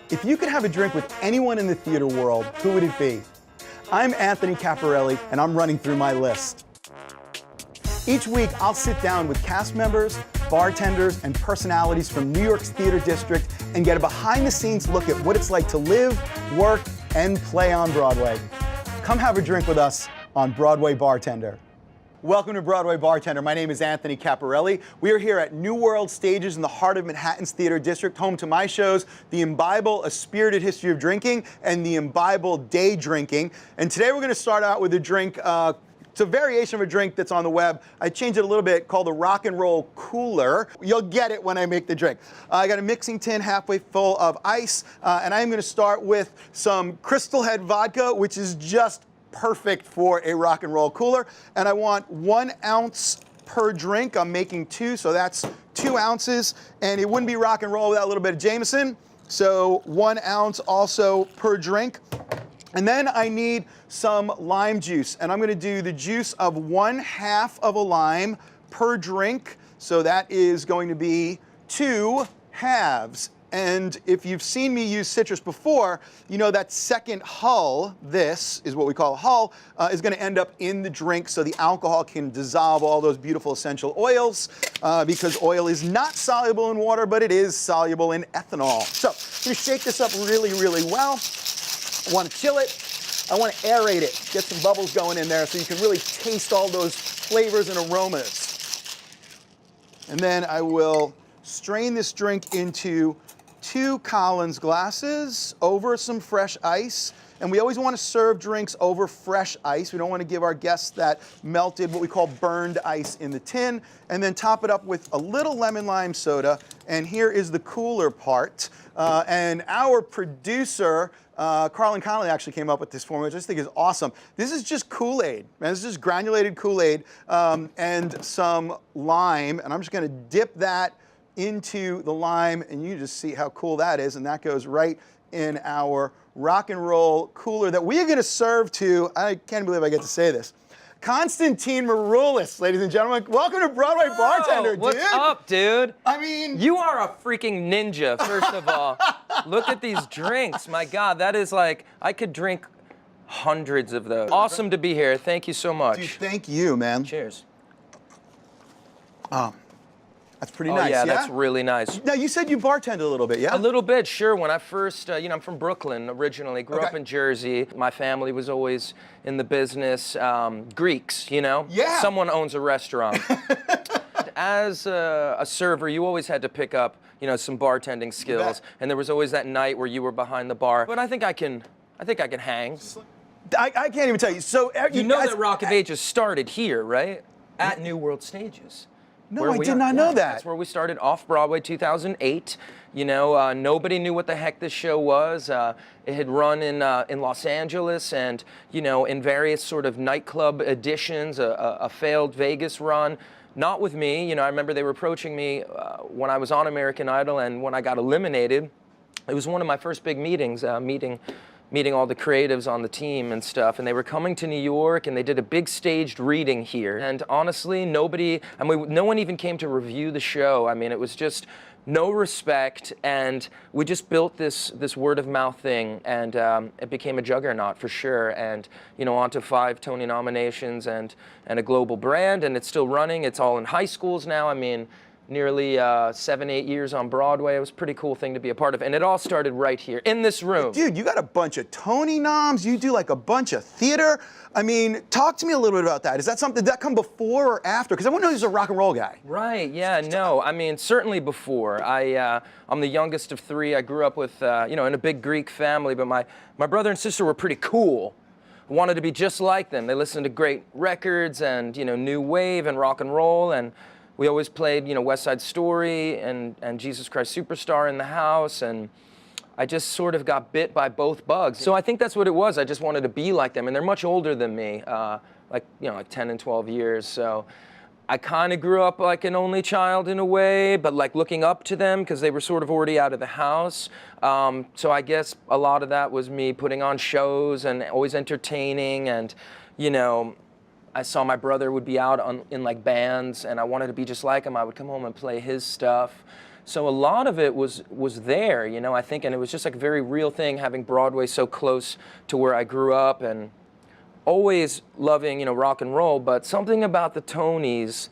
If you could have a drink with anyone in the theater world, who would it be? I'm Anthony Caporale, and I'm running through my list. Each week, I'll sit down with cast members, bartenders, and personalities from New York's theater district and get a behind-the-scenes look at what it's like to live, work, and play on Broadway. Come have a drink with us on Broadway Bartender. Welcome to Broadway Bartender. My name is Anthony Caporale. We are here at New World Stages in the heart of Manhattan's theater district, home to my shows, The Imbible, A Spirited History of Drinking, and The Imbible Day Drinking. And today we're going to start out with a drink, it's a variation of a drink that's on the web. I changed it a little bit, called the Rock and Roll Cooler. You'll get it when I make the drink. I got a mixing tin halfway full of ice, and I'm going to start with some Crystal Head vodka, which is just perfect for a rock and roll cooler. And I want 1 ounce per drink. I'm making 2, so that's 2 ounces. And it wouldn't be rock and roll without a little bit of Jameson. So 1 ounce also per drink. And then I need some lime juice. And I'm gonna do the juice of 1/2 of a lime per drink. So that is going to be 2 halves. And if you've seen me use citrus before, you know that second hull, this is what we call a hull, is going to end up in the drink so the alcohol can dissolve all those beautiful essential oils, because oil is not soluble in water, but it is soluble in ethanol. So I'm going to shake this up really, really well. I want to chill it. I want to aerate it, get some bubbles going in there so you can really taste all those flavors and aromas. And then I will strain this drink into 2 Collins glasses over some fresh ice. And we always want to serve drinks over fresh ice. We don't want to give our guests that melted, what we call burned ice in the tin. And then top it up with a little lemon lime soda. And here is the cooler part. And our producer, Carlin Connolly, actually came up with this formula, which I just think is awesome. This is just Kool-Aid. This is just granulated Kool-Aid and some lime. And I'm just going to dip that into the lime, and you just see how cool that is, and that goes right in our rock and roll cooler that we are going to serve to, I can't believe I get to say this, Constantine Maroulis, ladies and gentlemen. Welcome to Broadway Bartender, dude. What's up, dude? I mean, you are a freaking ninja, first of all. Look at these drinks. My God, that is like, I could drink hundreds of those. Awesome to be here. Thank you so much. Dude, thank you, man. Cheers. That's pretty nice, yeah? That's really nice. Now, you said you bartended a little bit, yeah? A little bit, sure. When I first, I'm from Brooklyn originally, grew up in Jersey. My family was always in the business. Greeks, you know? Yeah. Someone owns a restaurant. As a server, you always had to pick up, some bartending skills. And there was always that night where you were behind the bar. But I think I can hang. I can't even tell you. So you know that Rock of Ages started here, right? At New World Stages. No, I did not know that. That's where we started, off Broadway, 2008. Nobody knew what the heck this show was. It had run in Los Angeles and, in various sort of nightclub editions, a failed Vegas run. Not with me. I remember they were approaching me when I was on American Idol, and when I got eliminated, it was one of my first big meetings, meeting all the creatives on the team and stuff, and they were coming to New York, and they did a big staged reading here. And honestly, no one even came to review the show. I mean, it was just no respect, and we just built this word of mouth thing, and it became a juggernaut for sure. And on to 5 Tony nominations and a global brand, and it's still running. It's all in high schools now. I mean, nearly 7, 8 years on Broadway. It was a pretty cool thing to be a part of. And it all started right here, in this room. Dude, you got a bunch of Tony noms. You do like a bunch of theater. I mean, talk to me a little bit about that. Is that something, did that come before or after? Because I wouldn't know he's a rock and roll guy. Right, yeah, no. I mean, certainly before. I'm the youngest of 3. I grew up with, in a big Greek family, but my brother and sister were pretty cool. Wanted to be just like them. They listened to great records and, new wave and rock and roll, and we always played, West Side Story and Jesus Christ Superstar in the house, and I just sort of got bit by both bugs. So I think that's what it was. I just wanted to be like them, and they're much older than me, like 10 and 12 years. So I kind of grew up like an only child in a way, but like looking up to them because they were sort of already out of the house. So I guess a lot of that was me putting on shows and always entertaining, and I saw my brother would be out in like bands, and I wanted to be just like him. I would come home and play his stuff. So a lot of it was there, you know, I think, and it was just like a very real thing, having Broadway so close to where I grew up, and always loving, you know, rock and roll, but something about the Tonys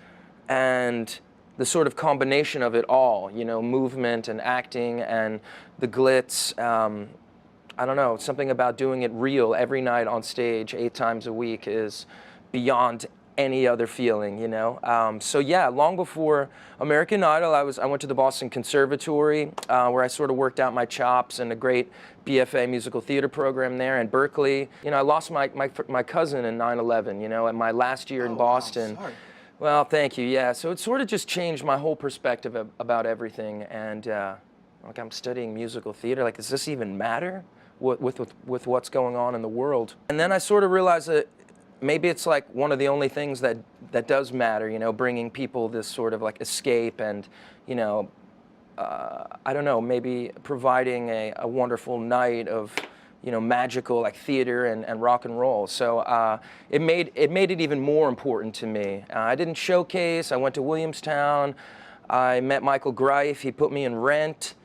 and the sort of combination of it all, you know, movement and acting and the glitz. I don't know, something about doing it real every night on stage 8 times a week is beyond any other feeling, you know. So yeah, long before American Idol, I went to the Boston Conservatory, where I sort of worked out my chops in a great BFA musical theater program there in Berkeley. You know, I lost my cousin in 9/11, you know, at my last year in Boston. Wow, sorry. Well, thank you, yeah. So it sort of just changed my whole perspective about everything, and like, I'm studying musical theater, like, does this even matter with what's going on in the world? And then I sort of realized that maybe it's like one of the only things that does matter, you know, bringing people this sort of like escape and, you know, I don't know, maybe providing a wonderful night of, you know, magical like theater and rock and roll. So it made it even more important to me. I didn't showcase. I went to Williamstown. I met Michael Greif. He put me in Rent.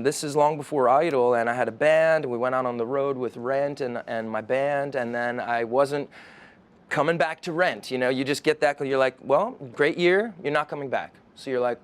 This is long before Idol, and I had a band. We went out on the road with Rent and my band, and then I wasn't coming back to Rent. You know, you just get that, you're like, well, great year, you're not coming back. So you're like,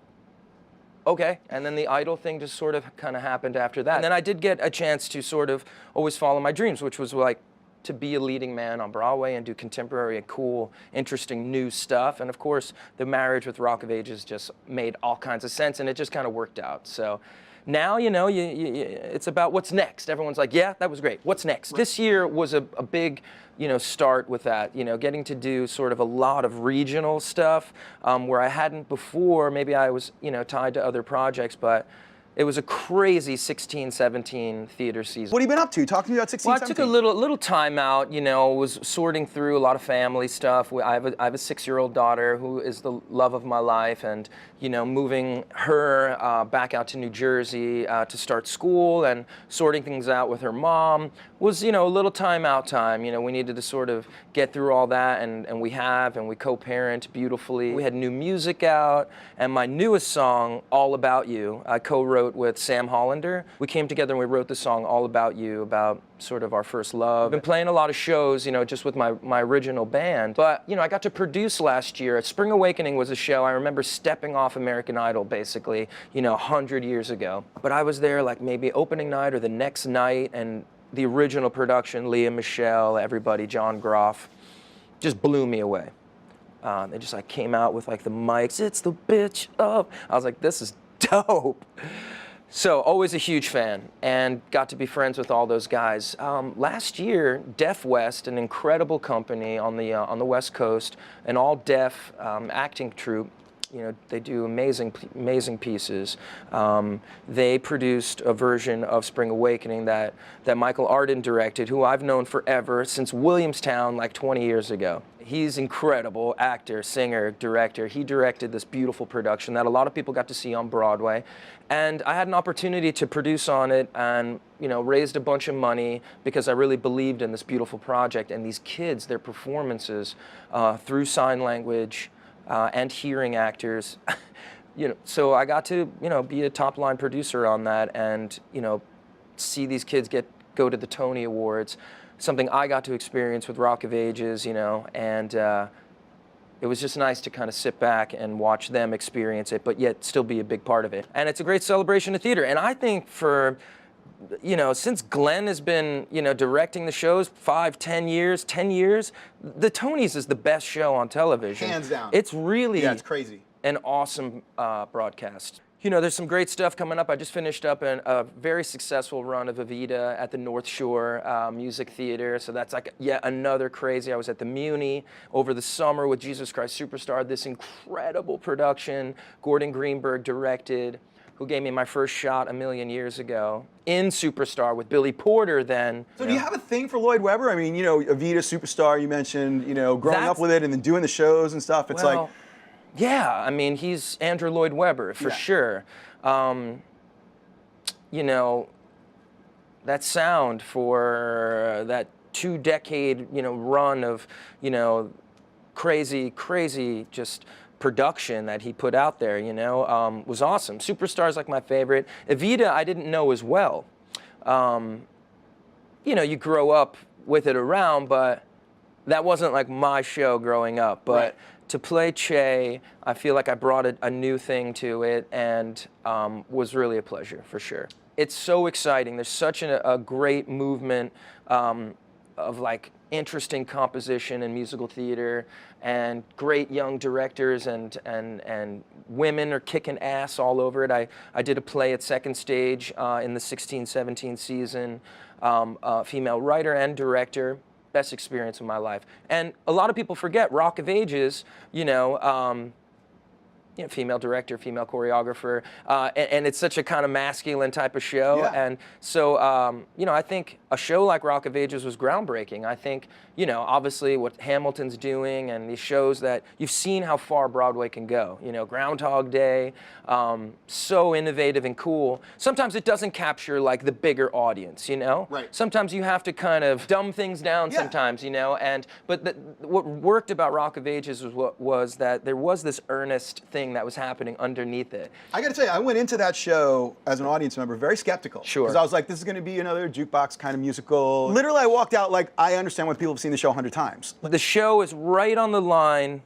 okay. And then the Idol thing just sort of kind of happened after that. And then I did get a chance to sort of always follow my dreams, which was like to be a leading man on Broadway and do contemporary and cool, interesting new stuff. And of course, the marriage with Rock of Ages just made all kinds of sense, and it just kind of worked out. So now, you know, it's about what's next. Everyone's like, yeah, that was great. What's next? This year was a big, you know, start with that, you know, getting to do sort of a lot of regional stuff where I hadn't before. Maybe I was, you know, tied to other projects, but it was a crazy 16, 17 theater season. What have you been up to? Talk to me about 16, Well, I 17. took a little time out, you know, was sorting through a lot of family stuff. I have a 6-year-old daughter who is the love of my life, and, you know, moving her back out to New Jersey to start school and sorting things out with her mom was, you know, a little time. You know, we needed to sort of get through all that, and we co-parent beautifully. We had new music out, and my newest song, All About You, I co-wrote with Sam Hollander. We came together and we wrote the song All About You, about sort of our first love. I've been playing a lot of shows, you know, just with my original band. But, you know, I got to produce last year. Spring Awakening was a show I remember stepping off American Idol, basically, you know, 100 years ago. But I was there like maybe opening night or the next night, and the original production, Leah Michelle, everybody, John Groff, just blew me away. They just like came out with like the mics, it's the bitch of. I was like, this is dope. So always a huge fan, and got to be friends with all those guys. Last year, Deaf West, an incredible company on the West Coast, an all-deaf acting troupe. You know, they do amazing pieces. They produced a version of Spring Awakening that Michael Arden directed, who I've known forever, since Williamstown, like 20 years ago. He's incredible actor, singer, director. He directed this beautiful production that a lot of people got to see on Broadway. And I had an opportunity to produce on it and, you know, raised a bunch of money because I really believed in this beautiful project. And these kids, their performances through sign language, and hearing actors, you know, so I got to, you know, be a top-line producer on that, and, you know, see these kids go to the Tony Awards, something I got to experience with Rock of Ages, you know, and it was just nice to kind of sit back and watch them experience it, but yet still be a big part of it. And it's a great celebration of theater, and I think for, you know, since Glenn has been, you know, directing the shows 10 years, the Tonys is the best show on television. Hands down. It's really it's crazy. An awesome broadcast. You know, there's some great stuff coming up. I just finished up a very successful run of Evita at the North Shore Music Theater. So that's like yet another crazy. I was at the Muni over the summer with Jesus Christ Superstar, this incredible production Gordon Greenberg directed, who gave me my first shot a million years ago in Superstar with Billy Porter then. So do you have a thing for Lloyd Webber? I mean, you know, Evita, Superstar, you mentioned, you know, growing up with it and then doing the shows and stuff. It's like... Yeah, I mean, he's Andrew Lloyd Webber, for sure. You know, that sound for that 2-decade, you know, run of, you know, crazy, just production that he put out there, you know, was awesome. Superstar's like my favorite. Evita, I didn't know as well. You know, you grow up with it around, but that wasn't like my show growing up. But Right. to play Che, I feel like I brought a new thing to it, and was really a pleasure, for sure. It's so exciting. There's such a great movement of like interesting composition in musical theater, and great young directors and women are kicking ass all over it. I did a play at Second Stage in the 16-17 season, female writer and director. Best experience of my life. And a lot of people forget Rock of Ages, you know, female director, female choreographer, and it's such a kind of masculine type of show. Yeah. And so, you know, I think a show like Rock of Ages was groundbreaking. I think, you know, obviously what Hamilton's doing and these shows that you've seen how far Broadway can go. You know, Groundhog Day, so innovative and cool. Sometimes it doesn't capture like the bigger audience, you know? Right. Sometimes you have to kind of dumb things down Yeah. sometimes, you know? But what worked about Rock of Ages was that there was this earnest thing that was happening underneath it. I got to tell you, I went into that show as an audience member very skeptical. Sure. Because I was like, this is going to be another jukebox kind of musical. Literally, I walked out like, I understand why people have seen the show 100 times. The show is right on the line.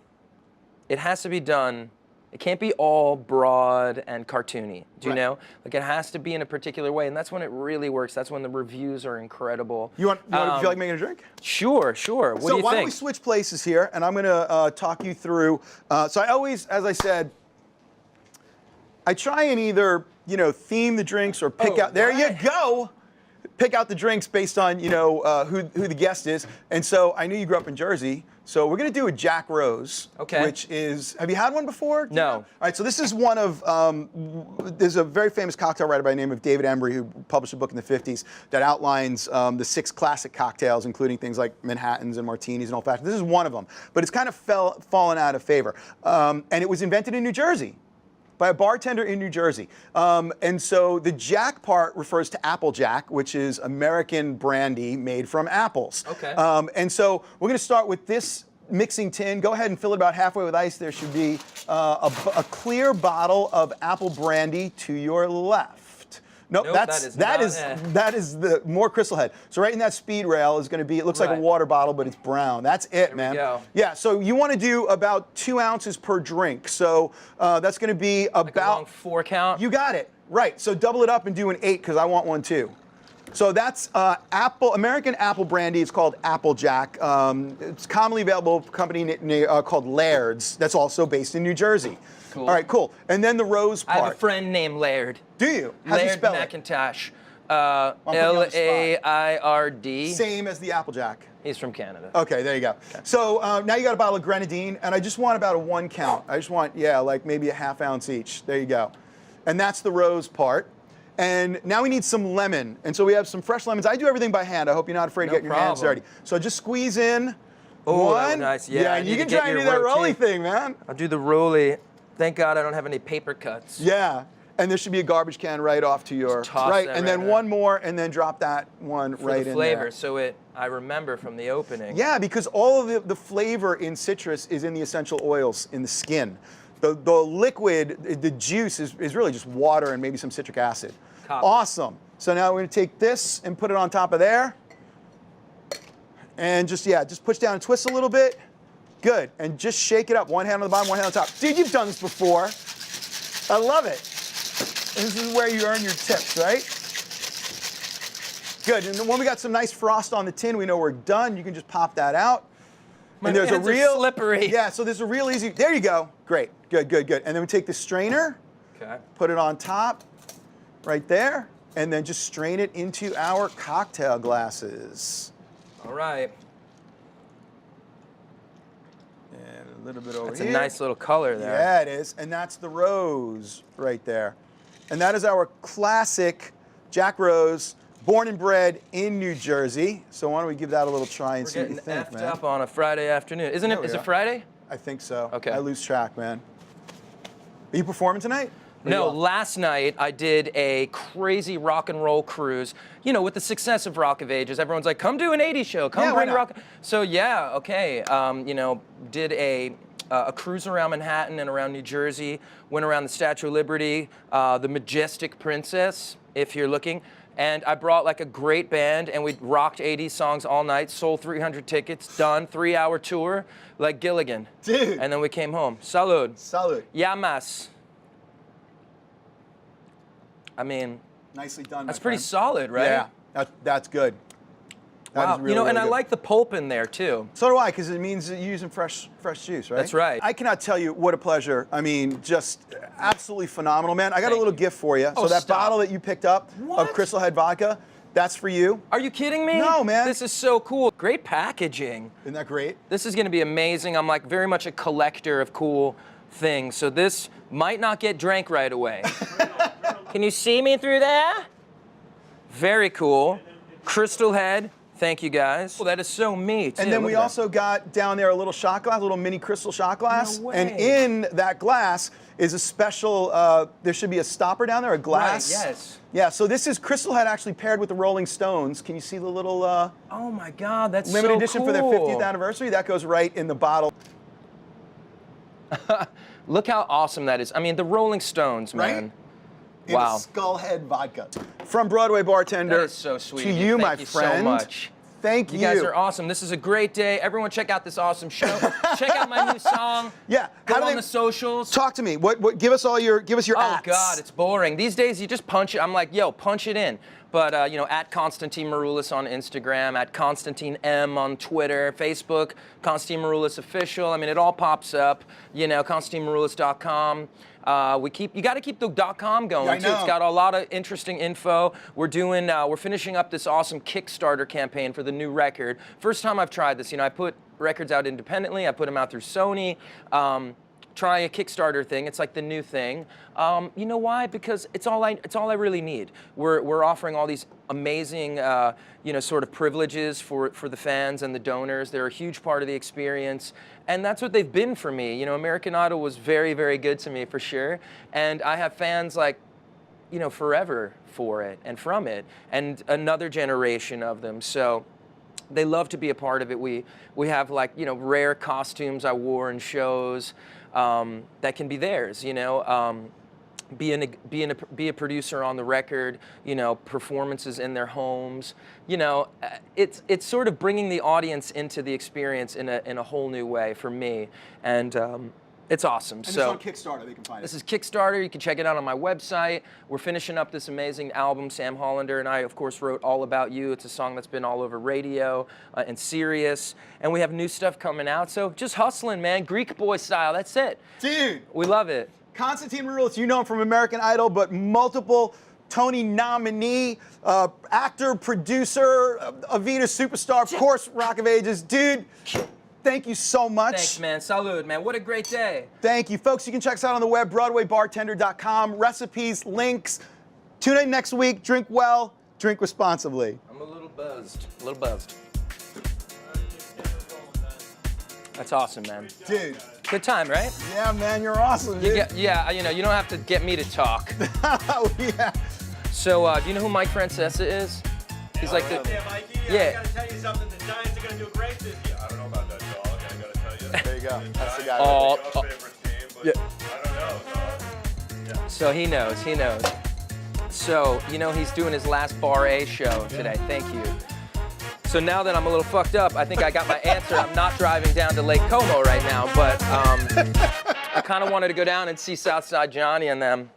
It has to be done. It can't be all broad and cartoony, do you Right. know? Like, it has to be in a particular way, and that's when it really works. That's when the reviews are incredible. You want to feel like making a drink? Sure, sure. What do you why don't think? we switch places here, and I'm going to talk you through. So I always, as I said, I try and either, you know, theme the drinks or pick out. There you go. Pick out the drinks based on, you know, who the guest is. And so I knew you grew up in Jersey, so we're going to do a Jack Rose. Okay. Which is, have you had one before? Do you No. know? All right, so this is one of, there's a very famous cocktail writer by the name of David Embry who published a book in the 50s that outlines the 6 classic cocktails, including things like Manhattans and Martinis and Old Fashions. This is one of them, but it's kind of fallen out of favor. And it was invented in New Jersey by a bartender in New Jersey. And so the Jack part refers to Applejack, which is American brandy made from apples. Okay. And so we're going to start with this mixing tin. Go ahead and fill it about halfway with ice. There should be a clear bottle of apple brandy to your left. Nope, Nope, that is the more Crystal Head. So right in that speed rail is going to be, it looks like a Right. water bottle, but it's brown. That's it, man. go. Yeah, so you want to do about 2 ounces per drink. So that's going to be Like a about, long 4 count? you got it. Right, so double it up and do an 8 because I want one too. So that's American apple brandy. It's called Applejack. It's commonly available from a company called Laird's. That's also based in New Jersey. Cool. All right, cool. And then the rose I part. have a friend named Laird. Do you? How do you Laird spell it? McIntosh. putting you on the spot. Laird. Same as the Applejack. He's from Canada. Okay, there you go. So now you got a bottle of grenadine, and I just want about a 1 count. I just want, yeah, like maybe a ½ ounce each. There you go. And that's the rose part. And now we need some lemon. And so we have some fresh lemons. I do everything by hand. I hope you're not afraid to get your hands problem. dirty. So just squeeze in Oh, that was one. nice. Yeah, I and need you to can get try and your do that roly rotate. thing, man. I'll do the roly. Thank God I don't have any paper cuts. Yeah. And there should be a garbage can right off to your toss right. that And right then there. one more, and then drop that one For right the in flavor, there. so I remember from the opening. Yeah, because all of the flavor in citrus is in the essential oils in the skin. The liquid, the juice is really just water and maybe some citric acid. Copy. Awesome. So now we're going to take this and put it on top of there. And just push down and twist a little bit. Good. And just shake it up. One hand on the bottom, one hand on top. Dude, you've done this before. I love it. This is where you earn your tips, right? Good. And then when we got some nice frost on the tin, we know we're done. You can just pop that out. My And there's hands a real are slippery. Yeah, so there's a real easy. There you go. Great. Good. And then we take the strainer, Okay. put it on top, right there, and then just strain it into our cocktail glasses. All right. And a little bit over That's here. a nice little color there. Yeah, it is. And that's the rose right there. And that is our classic Jack Rose, born and bred in New Jersey. So why don't we give that a little try and We're see what getting you think, effed man? up on a Friday afternoon. Isn't Yeah, it? we Is are. it Friday? I think so. Okay. I lose track, man. Are you performing tonight? Or No, you off? last night I did a crazy rock and roll cruise. You know, with the success of Rock of Ages, everyone's like, come do an 80s show, come Yeah, why bring not? rock. So yeah, okay, you know, did a a cruise around Manhattan and around New Jersey, went around the Statue of Liberty, the Majestic Princess, if you're looking. And I brought like a great band, and we rocked 80s songs all night, sold 300 tickets, done, 3-hour tour, like Gilligan. Dude. And then we came home. Salud. Salud. Yamas. I mean, Nicely done, that's my pretty friend. solid, right? Yeah, that's good. That Wow. is really, and really I good. like the pulp in there too. So do I, because it means that you're using fresh juice, right? That's right. I cannot tell you what a pleasure. I mean, just absolutely phenomenal, man. I got Thank a little you. gift for you. Oh, So that stop. bottle that you picked up of What? Crystal Head vodka, that's for you. Are you kidding me? No, man. This is so cool. Great packaging. Isn't that great? This is going to be amazing. I'm like very much a collector of cool things. So this might not get drank right away. Can you see me through there? Very cool. Crystal Head. Thank you, guys. Well, that is so me, too. And then Look we at that. also got down there a little shot glass, a little mini crystal shot glass. No way. And in that glass is a special, there should be a stopper down there, a glass. Right, yes. Yeah, so this is Crystal Head actually paired with the Rolling Stones. Can you see the little Oh my God, that's limited so edition cool. for their 50th anniversary? That goes right in the bottle. Look how awesome that is. I mean, the Rolling Stones, Right? man. In Wow. Skullhead vodka. From Broadway Bartender That is so sweet. to of you, my Thank you friend. so much. Thank you. You guys are awesome. This is a great day. Everyone check out this awesome show. Check out my new song. Yeah. Go How do on they- the socials. Talk to me. What? Give us your Oh acts. God, it's boring. These days you just punch it. I'm like, yo, punch it in. But at Constantine Maroulis on Instagram, at Constantine M on Twitter, Facebook, Constantine Maroulis Official. I mean, it all pops up. ConstantineMaroulis.com. You got to keep the .com going Yeah, I too. It's know. got a lot of interesting info. We're finishing up this awesome Kickstarter campaign for the new record. First time I've tried this. I put records out independently. I put them out through Sony. Try a Kickstarter thing. It's like the new thing. You know why? Because it's all I really need. We're offering all these amazing, sort of privileges for the fans and the donors. They're a huge part of the experience, and that's what they've been for me. American Idol was very, very good to me for sure, and I have fans like, forever for it and from it, and another generation of them. So. They love to be a part of it. We have like rare costumes I wore in shows that can be theirs. Be a producer on the record. Performances in their homes. It's sort of bringing the audience into the experience in a whole new way for me, and it's awesome. And this So. is on Kickstarter. They can find This it. is Kickstarter. You can check it out on my website. We're finishing up this amazing album. Sam Hollander and I, of course, wrote All About You. It's a song that's been all over radio and Sirius. And we have new stuff coming out. So just hustling, man. Greek boy style. That's it. Dude, We love it. Constantine Maroulis, you know him from American Idol, but multiple Tony nominee, actor, producer, Avita superstar, of course, Rock of Ages. Dude, thank you so much. Thanks, man. Salud, man. What a great day. Thank you. Folks, you can check us out on the web, BroadwayBartender.com. Recipes, links. Tune in next week. Drink well, drink responsibly. I'm a little buzzed. That's awesome, man. Dude, Good time, right? yeah, man, you're awesome, dude. You don't have to get me to talk. Yeah. So, do you know who Mike Francesa is? He's like the. Yeah, Mikey, Yeah. I gotta tell you something. The Giants are gonna do great this year. I don't know about that, dog. I gotta tell you. There you go. That's the guy. Oh, Your favorite team, but Yeah. I don't know, dog. So he knows. So, he's doing his last Bar A show today. Thank you. So now that I'm a little fucked up, I think I got my answer. I'm not driving down to Lake Como right now, but I kind of wanted to go down and see Southside Johnny and them.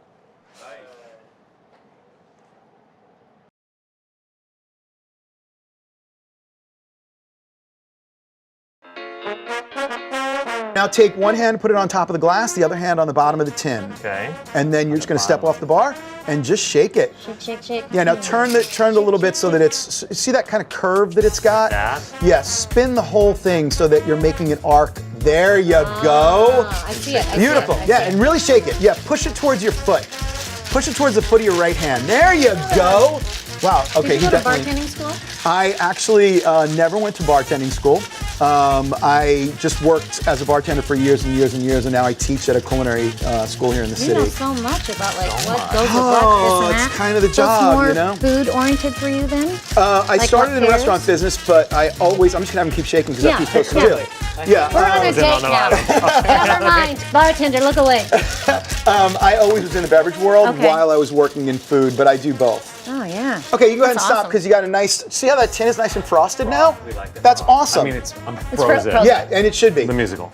Now take one hand, put it on top of the glass, the other hand on the bottom of the tin. Okay. And then you're just gonna step off the bar and just shake it. Shake. Yeah, now turn it a little bit so that it's, see that kind of curve that it's got? That? Yeah, spin the whole thing so that you're making an arc. There you go. I see it. Beautiful. Yeah, and really shake it. Yeah, push it towards your foot. Push it towards the foot of your right hand. There you go. Wow, okay. Did you go to definitely- bartending school? I actually never went to bartending school. I just worked as a bartender for years and years and years, and now I teach at a culinary school here in the You city. know so much about like what goes with Oh, what, this and it's that. kind of the So job, it's you more know? food oriented for you then? I Like started what in the pairs? restaurant business, but I'm just gonna have him keep shaking because Yeah, that's what you're supposed to do. Yeah, We're on a was in date on the now. Never mind. Bartender, look away. I always was in the beverage world Okay. while I was working in food, but I do both. Oh yeah. Okay, you go ahead and That's stop awesome. because you got a nice. See how that tin is nice and frosted now? That's awesome. I mean, I'm frozen. frozen. Yeah, and it should be. The musical.